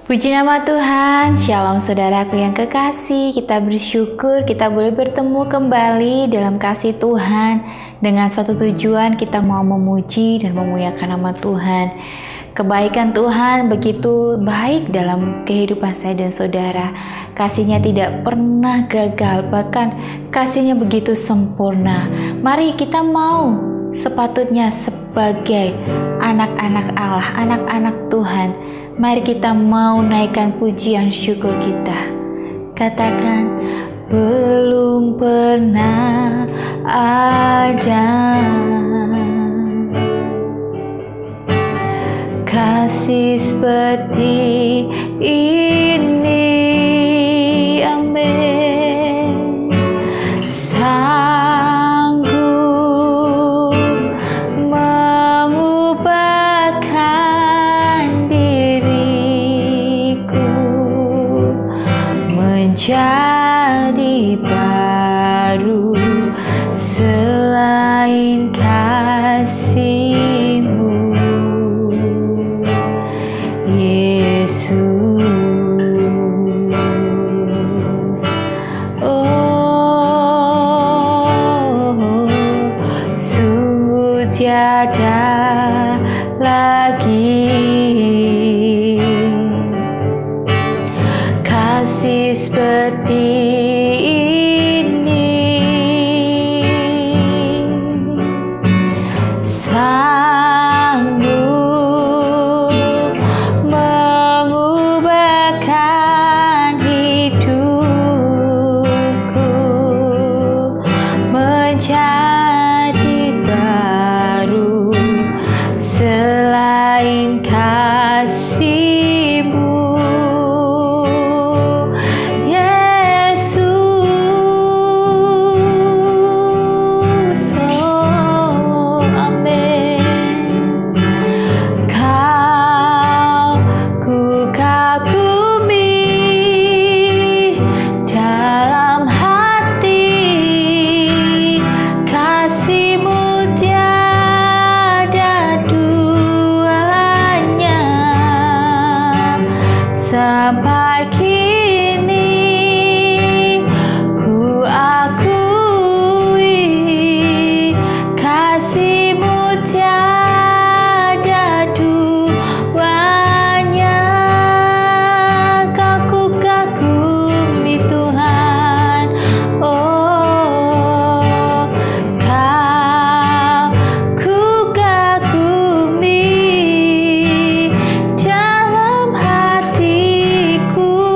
Puji nama Tuhan, Shalom saudaraku yang kekasih. Kita bersyukur kita boleh bertemu kembali dalam kasih Tuhan. Dengan satu tujuan, kita mau memuji dan memuliakan nama Tuhan. Kebaikan Tuhan begitu baik dalam kehidupan saya dan saudara. Kasih-Nya tidak pernah gagal, bahkan kasih-Nya begitu sempurna. Mari kita mau sepatutnya sebagai anak-anak Allah, anak-anak Tuhan, mari kita mau naikkan pujian syukur kita. Katakan, belum pernah ada kasih seperti ini. Amin. Sanggup mengubahkan diriku menjadi baru selain kasih-Mu, Yesus. Oh, sungguh tiada lagi kasih seperti ini. Sanggup mengubahkan hidupku menjadi baru selain kasih-Mu, Yesus. Oh, amin. Kau ku kagumi dalam hati, kasih-Mu tiada duanya. Sampai kini ku akui kasih-Mu tiada duanya. Kau ku kagumi Tuhan, oh Kau ku kagumi dalam hatiku.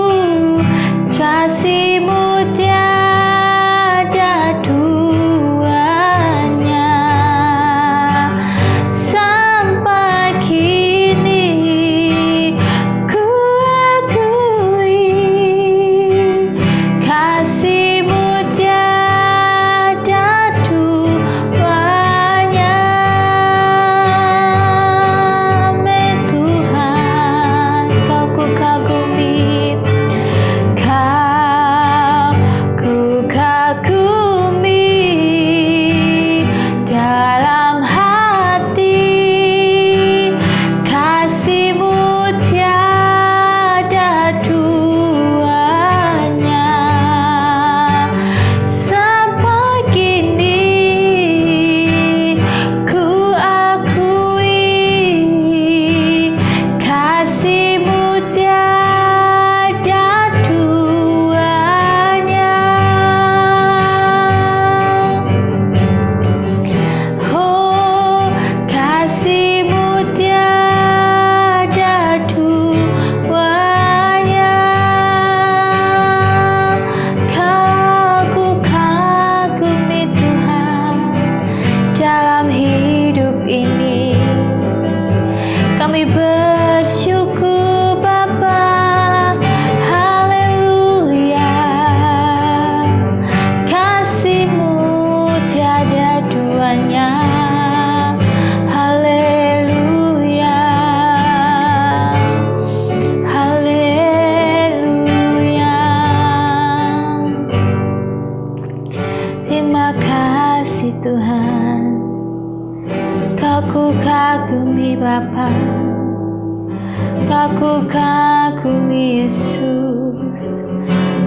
Yesus,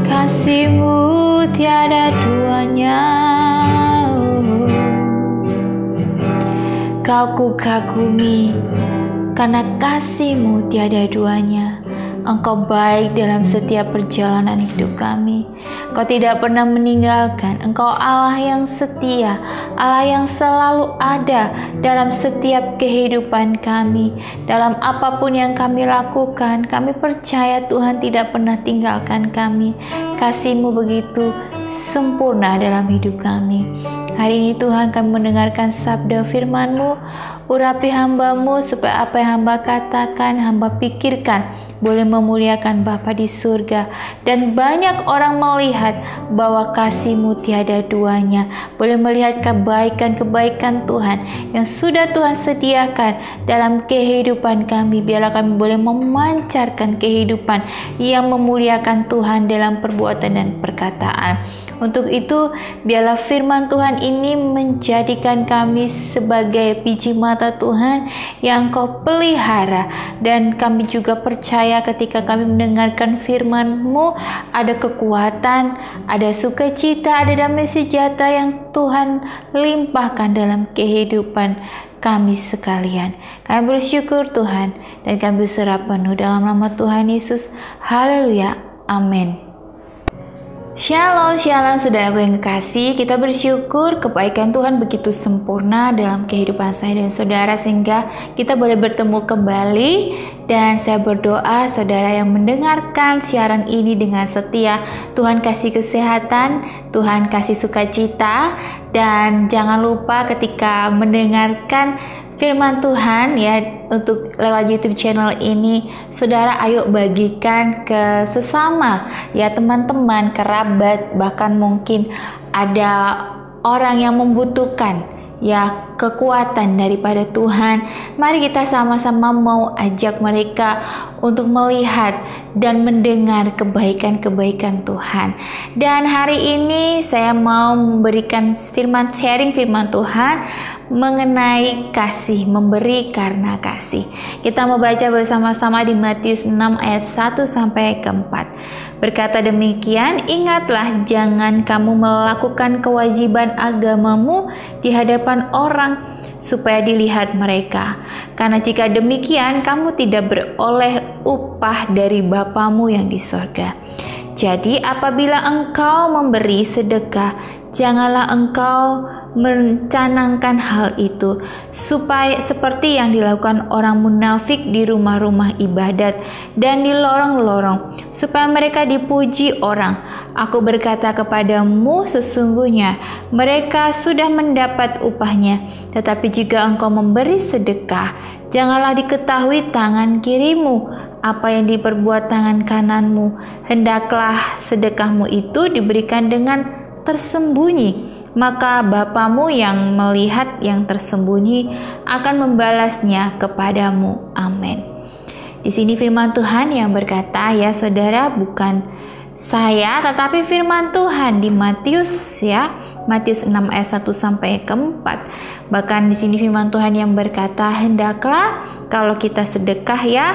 kasih-Mu tiada duanya. Kau ku kagumi, karena kasih-Mu tiada duanya. Engkau baik dalam setiap perjalanan hidup kami. Engkau tidak pernah meninggalkan. Engkau Allah yang setia, Allah yang selalu ada dalam setiap kehidupan kami. Dalam apapun yang kami lakukan, kami percaya Tuhan tidak pernah tinggalkan kami. Kasih-Mu begitu sempurna dalam hidup kami. Hari ini Tuhan, kami mendengarkan sabda firman-Mu. Urapi hamba-Mu supaya apa yang hamba katakan, hamba pikirkan boleh memuliakan Bapa di surga, dan banyak orang melihat bahwa kasih-Mu tiada duanya, boleh melihat kebaikan-kebaikan Tuhan yang sudah Tuhan sediakan dalam kehidupan kami. Biarlah kami boleh memancarkan kehidupan yang memuliakan Tuhan dalam perbuatan dan perkataan. Untuk itu, biarlah firman Tuhan ini menjadikan kami sebagai biji mata Tuhan yang Engkau pelihara, dan kami juga percaya ketika kami mendengarkan firman-Mu, ada kekuatan, ada sukacita, ada damai sejahtera yang Tuhan limpahkan dalam kehidupan kami sekalian. Kami bersyukur Tuhan, dan kami berserah penuh dalam nama Tuhan Yesus. Haleluya, amin. Shalom, shalom saudaraku yang kekasih. Kita bersyukur kebaikan Tuhan begitu sempurna dalam kehidupan saya dan saudara, sehingga kita boleh bertemu kembali. Dan saya berdoa saudara yang mendengarkan siaran ini dengan setia, Tuhan kasih kesehatan, Tuhan kasih sukacita. Dan jangan lupa ketika mendengarkan firman Tuhan ya, untuk lewat YouTube channel ini, saudara ayo bagikan ke sesama ya, teman-teman, kerabat, bahkan mungkin ada orang yang membutuhkan ya kekuatan daripada Tuhan. Mari kita sama-sama mau ajak mereka untuk melihat dan mendengar kebaikan-kebaikan Tuhan. Dan hari ini saya mau memberikan sharing firman Tuhan mengenai kasih, memberi karena kasih. Kita mau baca bersama-sama di Matius 6 ayat 1 sampai ke 4. Berkata demikian, ingatlah jangan kamu melakukan kewajiban agamamu di hadapan orang supaya dilihat mereka. Karena jika demikian kamu tidak beroleh upah dari Bapamu yang di sorga. Jadi apabila engkau memberi sedekah, janganlah engkau mencanangkan hal itu supaya seperti yang dilakukan orang munafik di rumah-rumah ibadat dan di lorong-lorong, supaya mereka dipuji orang. Aku berkata kepadamu, sesungguhnya mereka sudah mendapat upahnya. Tetapi jika engkau memberi sedekah, janganlah diketahui tangan kirimu apa yang diperbuat tangan kananmu. Hendaklah sedekahmu itu diberikan dengan tersembunyi, maka Bapamu yang melihat yang tersembunyi akan membalasnya kepadamu. Amin. Di sini firman Tuhan yang berkata ya saudara, bukan saya tetapi firman Tuhan di Matius ya, Matius 6 ayat 1 sampai ke 4. Bahkan di sini firman Tuhan yang berkata, hendaklah kalau kita sedekah ya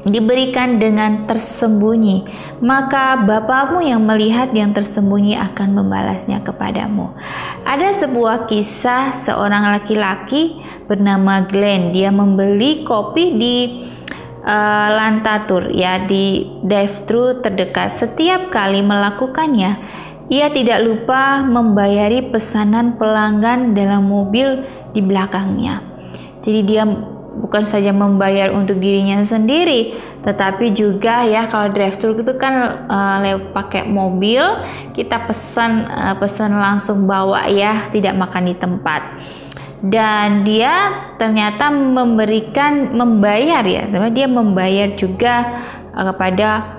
diberikan dengan tersembunyi, maka Bapamu yang melihat yang tersembunyi akan membalasnya kepadamu. Ada sebuah kisah seorang laki-laki bernama Glenn. Dia membeli kopi di Lantatur ya, di drive-thru terdekat. Setiap kali melakukannya, ia tidak lupa membayari pesanan pelanggan dalam mobil di belakangnya. Jadi dia bukan saja membayar untuk dirinya sendiri, tetapi juga ya kalau drive-thru itu kan pakai mobil, kita pesan langsung bawa ya, tidak makan di tempat. Dan dia ternyata membayar ya, sama dia membayar juga kepada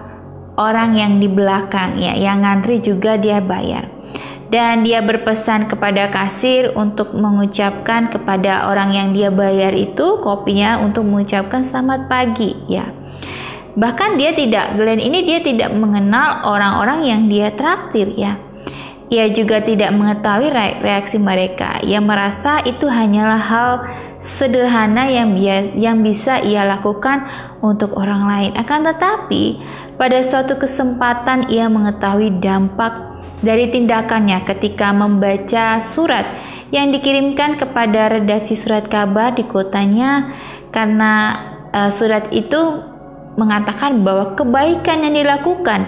orang yang di belakang ya, yang ngantri juga dia bayar. Dan dia berpesan kepada kasir untuk mengucapkan kepada orang yang dia bayar itu kopinya, untuk mengucapkan selamat pagi ya. Bahkan Glenn ini dia tidak mengenal orang-orang yang dia traktir ya. Ia juga tidak mengetahui reaksi mereka. Ia merasa itu hanyalah hal sederhana yang bisa ia lakukan untuk orang lain. Akan tetapi, pada suatu kesempatan ia mengetahui dampak dari tindakannya ketika membaca surat yang dikirimkan kepada redaksi surat kabar di kotanya, karena surat itu mengatakan bahwa kebaikan yang dilakukan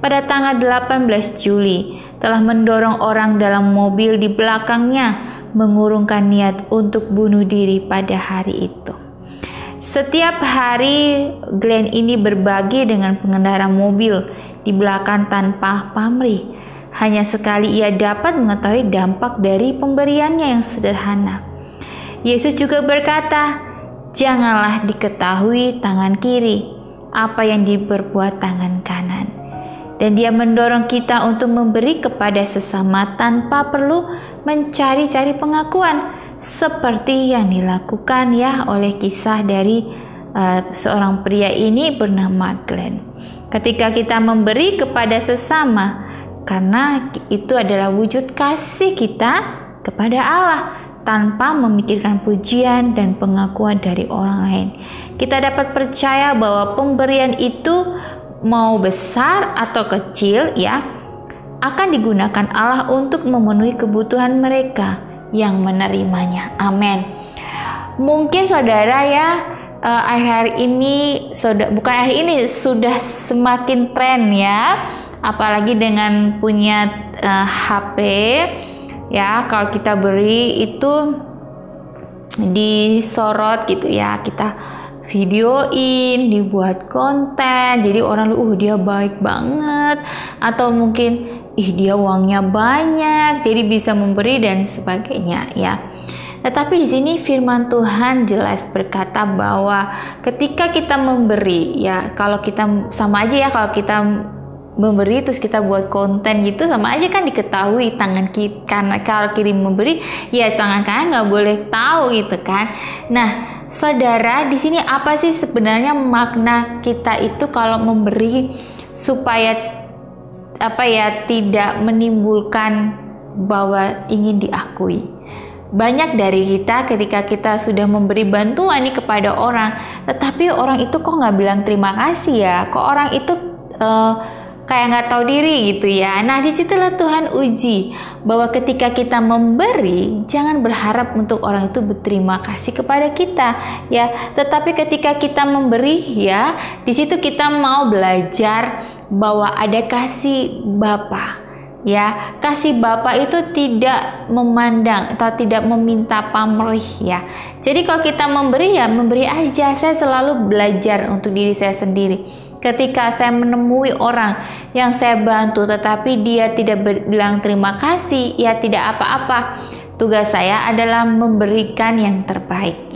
pada tanggal 18 Juli telah mendorong orang dalam mobil di belakangnya mengurungkan niat untuk bunuh diri pada hari itu. Setiap hari Glenn ini berbagi dengan pengendara mobil di belakang tanpa pamrih. Hanya sekali ia dapat mengetahui dampak dari pemberiannya yang sederhana. Yesus juga berkata, "Janganlah diketahui tangan kiri apa yang diperbuat tangan kanan." Dan dia mendorong kita untuk memberi kepada sesama tanpa perlu mencari-cari pengakuan, seperti yang dilakukan oleh kisah dari seorang pria ini bernama Glenn. Ketika kita memberi kepada sesama, karena itu adalah wujud kasih kita kepada Allah tanpa memikirkan pujian dan pengakuan dari orang lain. Kita dapat percaya bahwa pemberian itu mau besar atau kecil akan digunakan Allah untuk memenuhi kebutuhan mereka yang menerimanya. Amin. Mungkin saudara akhir-akhir ini sudah semakin tren apalagi dengan punya HP kalau kita beri itu disorot gitu kita videoin, dibuat konten, jadi orang dia baik banget, atau mungkin dia uangnya banyak jadi bisa memberi dan sebagainya Tetapi di sini firman Tuhan jelas berkata bahwa ketika kita memberi kalau kita sama aja kalau kita memberi terus kita buat konten gitu, sama aja kan diketahui tangan kiri, karena kalau kiri memberi tangan kanan nggak boleh tahu gitu kan. Nah saudara, di sini apa sih sebenarnya makna kita itu kalau memberi supaya tidak menimbulkan bahwa ingin diakui? Banyak dari kita ketika kita sudah memberi bantuan kepada orang, tetapi orang itu kok nggak bilang terima kasih kok orang itu kayak nggak tahu diri gitu Nah disitulah Tuhan uji bahwa ketika kita memberi, jangan berharap untuk orang itu berterima kasih kepada kita tetapi ketika kita memberi di situ kita mau belajar bahwa ada kasih Bapa kasih Bapa itu tidak memandang atau tidak meminta pamrih Jadi kalau kita memberi memberi aja. Saya selalu belajar untuk diri saya sendiri. Ketika saya menemui orang yang saya bantu tetapi dia tidak bilang terima kasih, tidak apa-apa. Tugas saya adalah memberikan yang terbaik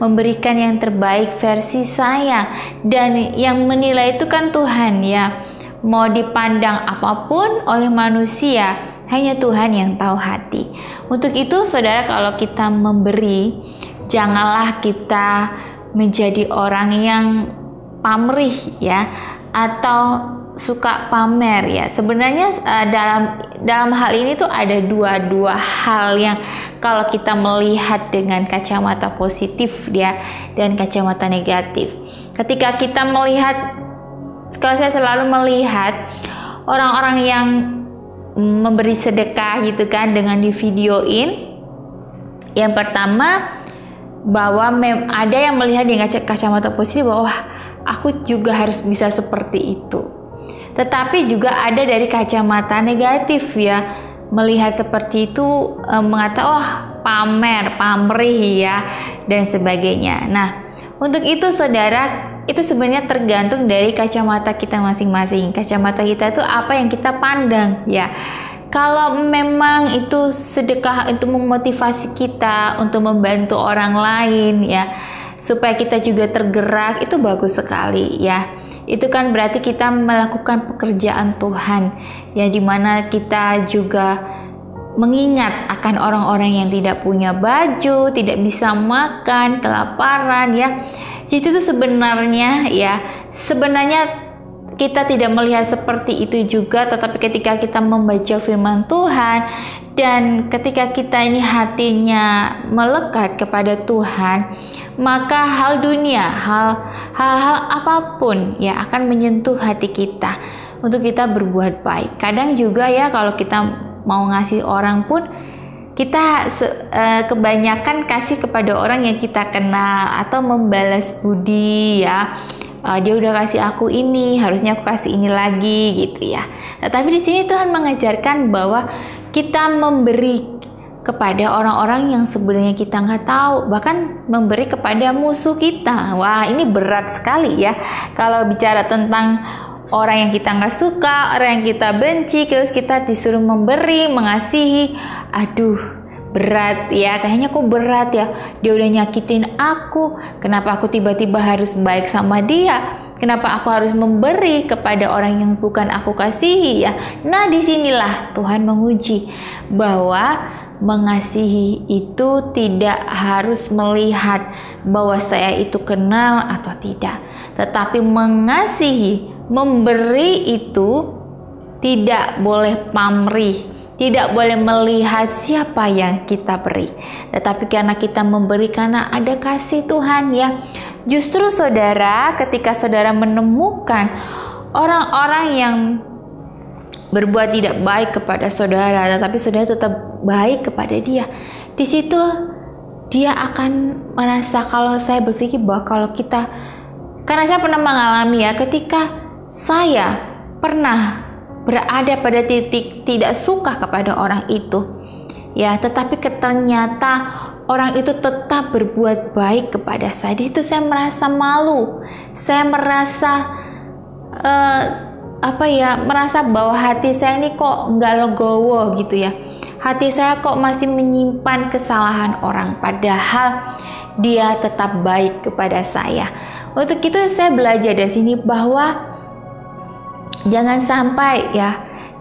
memberikan yang terbaik versi saya, dan yang menilai itu kan Tuhan Mau dipandang apapun oleh manusia, hanya Tuhan yang tahu hati. Untuk itu saudara, kalau kita memberi, janganlah kita menjadi orang yang pamrih atau suka pamer Sebenarnya dalam hal ini tuh ada dua hal yang kalau kita melihat dengan kacamata positif dan kacamata negatif. Ketika kita melihat, kalau saya selalu melihat orang-orang yang memberi sedekah gitu kan dengan di videoin, yang pertama bahwa ada yang melihat dengan kacamata positif bahwa aku juga harus bisa seperti itu. Tetapi juga ada dari kacamata negatif melihat seperti itu, mengatakan pamer, pamrih dan sebagainya. Nah, untuk itu saudara, itu sebenarnya tergantung dari kacamata kita masing-masing. Kacamata kita itu apa yang kita pandang Kalau memang itu sedekah itu memotivasi kita untuk membantu orang lain supaya kita juga tergerak, itu bagus sekali Itu kan berarti kita melakukan pekerjaan Tuhan dimana kita juga mengingat akan orang-orang yang tidak punya baju, tidak bisa makan, kelaparan Jadi itu sebenarnya kita tidak melihat seperti itu juga, tetapi ketika kita membaca firman Tuhan dan ketika kita ini hatinya melekat kepada Tuhan, maka hal dunia, hal-hal apapun ya akan menyentuh hati kita untuk kita berbuat baik. Kadang juga ya kalau kita mau ngasih orang pun, kita kebanyakan kasih kepada orang yang kita kenal atau membalas budi ya. Dia udah kasih aku ini, harusnya aku kasih ini lagi gitu ya. Tapi di sini Tuhan mengajarkan bahwa kita memberi kepada orang-orang yang sebenarnya kita nggak tahu, bahkan memberi kepada musuh kita. Wah, ini berat sekali ya. Kalau bicara tentang orang yang kita nggak suka, orang yang kita benci, terus kita disuruh memberi, mengasihi, aduh, berat ya, kayaknya kok berat ya, dia udah nyakitin aku, kenapa aku tiba-tiba harus baik sama dia, kenapa aku harus memberi kepada orang yang bukan aku kasihi ya. Nah, disinilah Tuhan menguji bahwa mengasihi itu tidak harus melihat bahwa saya itu kenal atau tidak, tetapi mengasihi, memberi itu tidak boleh pamrih, tidak boleh melihat siapa yang kita beri, tetapi karena kita memberi karena ada kasih Tuhan ya. Justru saudara, ketika saudara menemukan orang-orang yang berbuat tidak baik kepada saudara, tetapi saudara tetap baik kepada dia, di situ dia akan merasa, kalau saya berpikir bahwa kalau kita, karena saya pernah mengalami ya, ketika saya pernah berada pada titik tidak suka kepada orang itu ya, tetapi ternyata orang itu tetap berbuat baik kepada saya. Di situ saya merasa malu, saya merasa merasa bahwa hati saya ini kok nggak legowo gitu ya, hati saya kok masih menyimpan kesalahan orang, padahal dia tetap baik kepada saya. Untuk itu saya belajar dari sini bahwa jangan sampai ya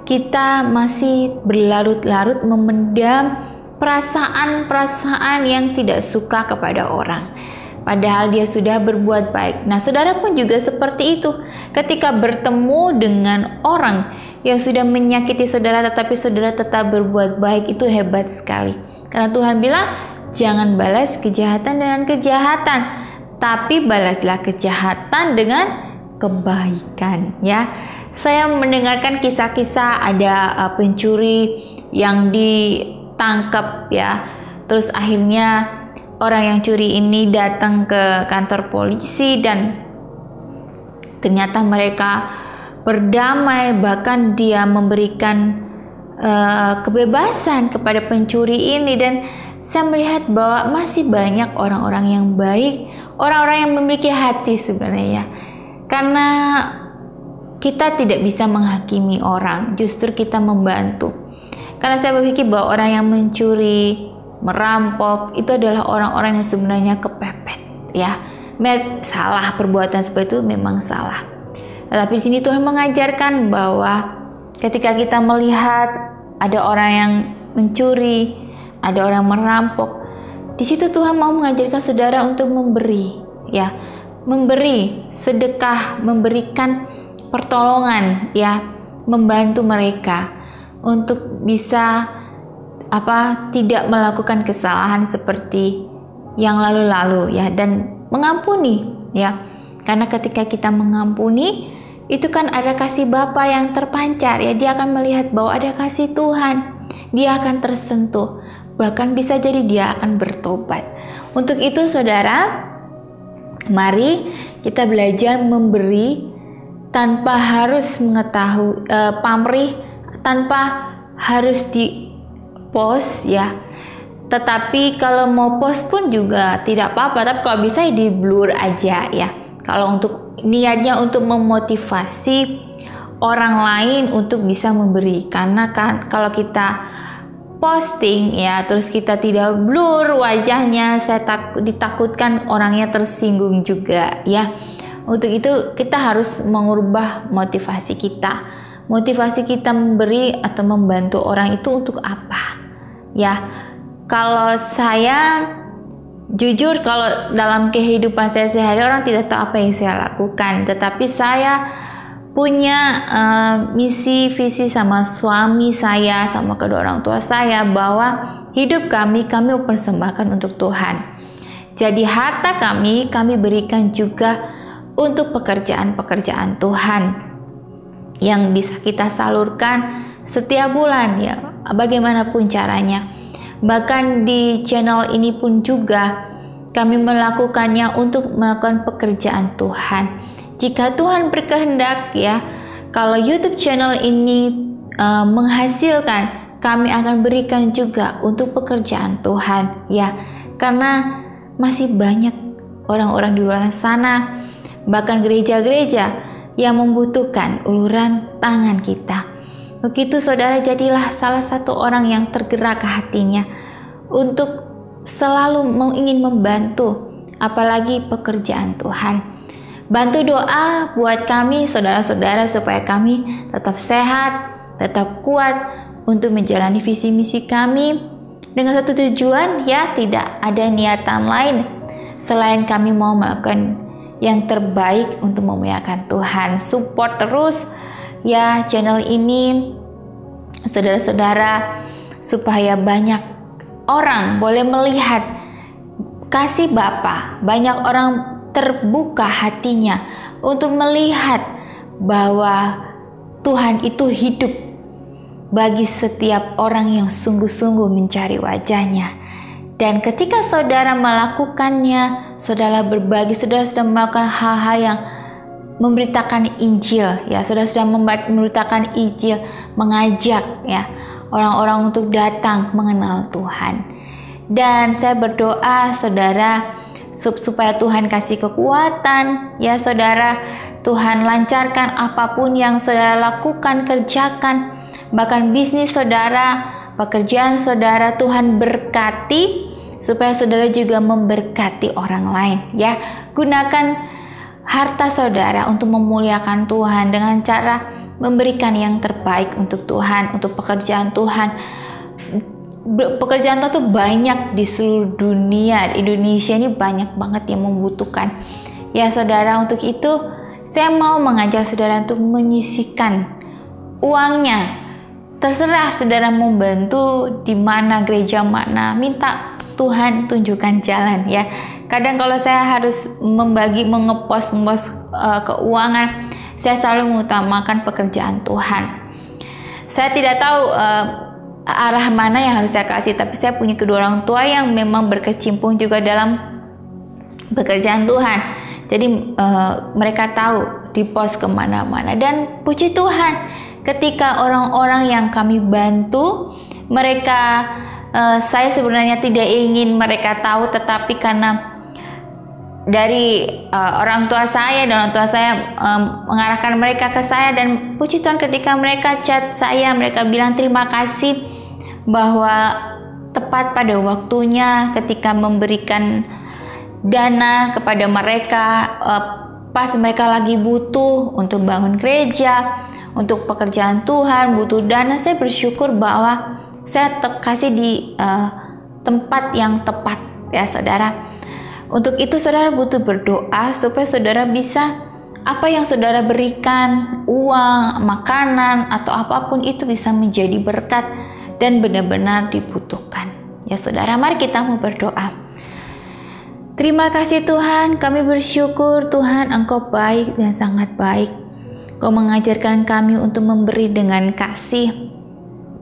kita masih berlarut-larut memendam perasaan-perasaan yang tidak suka kepada orang, padahal dia sudah berbuat baik. Nah, saudara pun juga seperti itu. Ketika bertemu dengan orang yang sudah menyakiti saudara, tetapi saudara tetap berbuat baik, itu hebat sekali. Karena Tuhan bilang, jangan balas kejahatan dengan kejahatan, tapi balaslah kejahatan dengan kebaikan ya. Saya mendengarkan kisah-kisah ada pencuri yang ditangkap ya. Terus akhirnya orang yang curi ini datang ke kantor polisi dan ternyata mereka berdamai, bahkan dia memberikan kebebasan kepada pencuri ini. Dan saya melihat bahwa masih banyak orang-orang yang baik, orang-orang yang memiliki hati sebenarnya ya. Karena kita tidak bisa menghakimi orang, justru kita membantu. Karena saya berpikir bahwa orang yang mencuri, merampok, itu adalah orang-orang yang sebenarnya kepepet ya. Salah, perbuatan seperti itu memang salah. Tetapi di sini Tuhan mengajarkan bahwa ketika kita melihat ada orang yang mencuri, ada orang merampok, di situ Tuhan mau mengajarkan saudara untuk memberi ya, memberi sedekah, memberikan pertolongan ya, membantu mereka untuk bisa tidak melakukan kesalahan seperti yang lalu-lalu ya, dan mengampuni ya. Karena ketika kita mengampuni, itu kan ada kasih Bapa yang terpancar ya, dia akan melihat bahwa ada kasih Tuhan, dia akan tersentuh, bahkan bisa jadi dia akan bertobat. Untuk itu saudara, mari kita belajar memberi tanpa harus mengetahui pamrih, tanpa harus di post ya. Tetapi kalau mau post pun juga tidak apa-apa, tapi kalau bisa di blur aja ya. Kalau untuk niatnya untuk memotivasi orang lain untuk bisa memberi, karena kan kalau kita posting ya terus kita tidak blur wajahnya, saya ditakutkan orangnya tersinggung juga ya. Untuk itu kita harus mengubah motivasi kita. Motivasi kita memberi atau membantu orang itu untuk apa? Ya, kalau saya jujur, kalau dalam kehidupan saya sehari orang tidak tahu apa yang saya lakukan, tetapi saya punya misi visi sama suami saya, sama kedua orang tua saya, bahwa hidup kami persembahkan untuk Tuhan. Jadi harta kami berikan juga untuk pekerjaan-pekerjaan Tuhan yang bisa kita salurkan setiap bulan, ya, bagaimanapun caranya. Bahkan di channel ini pun juga kami melakukannya untuk melakukan pekerjaan Tuhan. Jika Tuhan berkehendak, ya, kalau YouTube channel ini menghasilkan, kami akan berikan juga untuk pekerjaan Tuhan, ya, karena masih banyak orang-orang di luar sana, bahkan gereja-gereja yang membutuhkan uluran tangan kita. Begitu saudara, jadilah salah satu orang yang tergerak hatinya untuk selalu ingin membantu, apalagi pekerjaan Tuhan. Bantu doa buat kami saudara-saudara supaya kami tetap sehat, tetap kuat untuk menjalani visi misi kami dengan satu tujuan, ya, tidak ada niatan lain selain kami mau melakukan yang terbaik untuk memuliakan Tuhan. Support terus, ya, channel ini saudara-saudara, supaya banyak orang boleh melihat kasih Bapa, banyak orang terbuka hatinya untuk melihat bahwa Tuhan itu hidup bagi setiap orang yang sungguh-sungguh mencari wajahnya. Dan ketika saudara melakukannya, saudara berbagi, saudara sudah melakukan hal-hal yang memberitakan Injil, ya, saudara sudah memberitakan Injil, mengajak, ya, orang-orang untuk datang mengenal Tuhan. Dan saya berdoa saudara, supaya Tuhan kasih kekuatan, ya saudara, Tuhan lancarkan apapun yang saudara lakukan, kerjakan, bahkan bisnis saudara, pekerjaan saudara, Tuhan berkati, supaya saudara juga memberkati orang lain, ya. Gunakan harta saudara untuk memuliakan Tuhan dengan cara memberikan yang terbaik untuk Tuhan, untuk pekerjaan Tuhan. Pekerjaan itu banyak di seluruh dunia. Indonesia ini banyak banget yang membutuhkan, ya saudara. Untuk itu saya mau mengajak saudara untuk menyisihkan uangnya. Terserah saudara mau bantu di mana, gereja mana, minta Tuhan tunjukkan jalan, ya. Kadang kalau saya harus mengepost keuangan, saya selalu mengutamakan pekerjaan Tuhan. Saya tidak tahu arah mana yang harus saya kasih, tapi saya punya kedua orang tua yang memang berkecimpung juga dalam pekerjaan Tuhan. Jadi mereka tahu di pos kemana-mana. Dan puji Tuhan, ketika orang-orang yang kami bantu, mereka saya sebenarnya tidak ingin mereka tahu, tetapi karena dari orang tua saya dan orang tua saya mengarahkan mereka ke saya, dan puji Tuhan ketika mereka chat saya, mereka bilang terima kasih bahwa tepat pada waktunya ketika memberikan dana kepada mereka pas mereka lagi butuh untuk bangun gereja, untuk pekerjaan Tuhan, butuh dana. Saya bersyukur bahwa saya kasih di tempat yang tepat, ya saudara. Untuk itu saudara butuh berdoa supaya saudara bisa, apa yang saudara berikan, uang, makanan, atau apapun itu bisa menjadi berkat dan benar-benar dibutuhkan. Ya saudara, mari kita mau berdoa. Terima kasih Tuhan, kami bersyukur Tuhan, Engkau baik dan sangat baik. Engkau mengajarkan kami untuk memberi dengan kasih,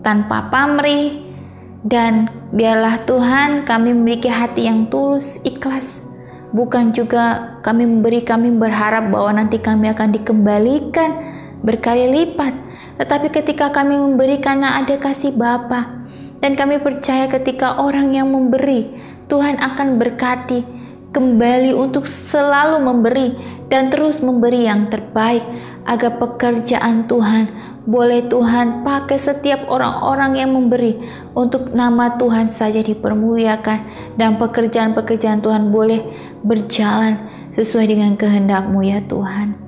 tanpa pamrih, dan biarlah Tuhan kami memiliki hati yang tulus, ikhlas. Bukan juga kami memberi, kami berharap bahwa nanti kami akan dikembalikan berkali lipat. Tetapi ketika kami memberi karena ada kasih Bapa, dan kami percaya ketika orang yang memberi, Tuhan akan berkati kembali untuk selalu memberi dan terus memberi yang terbaik, agar pekerjaan Tuhan boleh Tuhan pakai setiap orang-orang yang memberi untuk nama Tuhan saja dipermuliakan, dan pekerjaan-pekerjaan Tuhan boleh berjalan sesuai dengan kehendak-Mu ya Tuhan.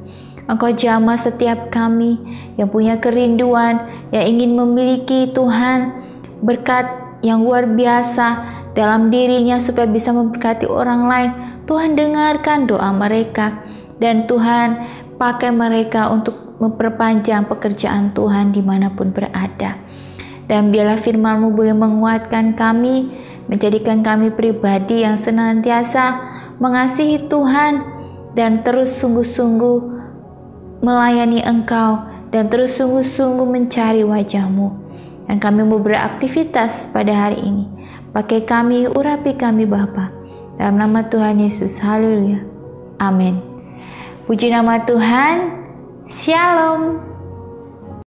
Engkau jamah setiap kami yang punya kerinduan, yang ingin memiliki Tuhan berkat yang luar biasa dalam dirinya supaya bisa memberkati orang lain. Tuhan dengarkan doa mereka, dan Tuhan pakai mereka untuk memperpanjang pekerjaan Tuhan dimanapun berada. Dan biarlah firman-Mu boleh menguatkan kami, menjadikan kami pribadi yang senantiasa mengasihi Tuhan dan terus sungguh-sungguh melayani Engkau dan terus sungguh-sungguh mencari wajah-Mu. Dan kami mau beraktivitas pada hari ini. Pakai kami, urapi kami Bapa. Dalam nama Tuhan Yesus, haleluya. Amin. Puji nama Tuhan. Shalom.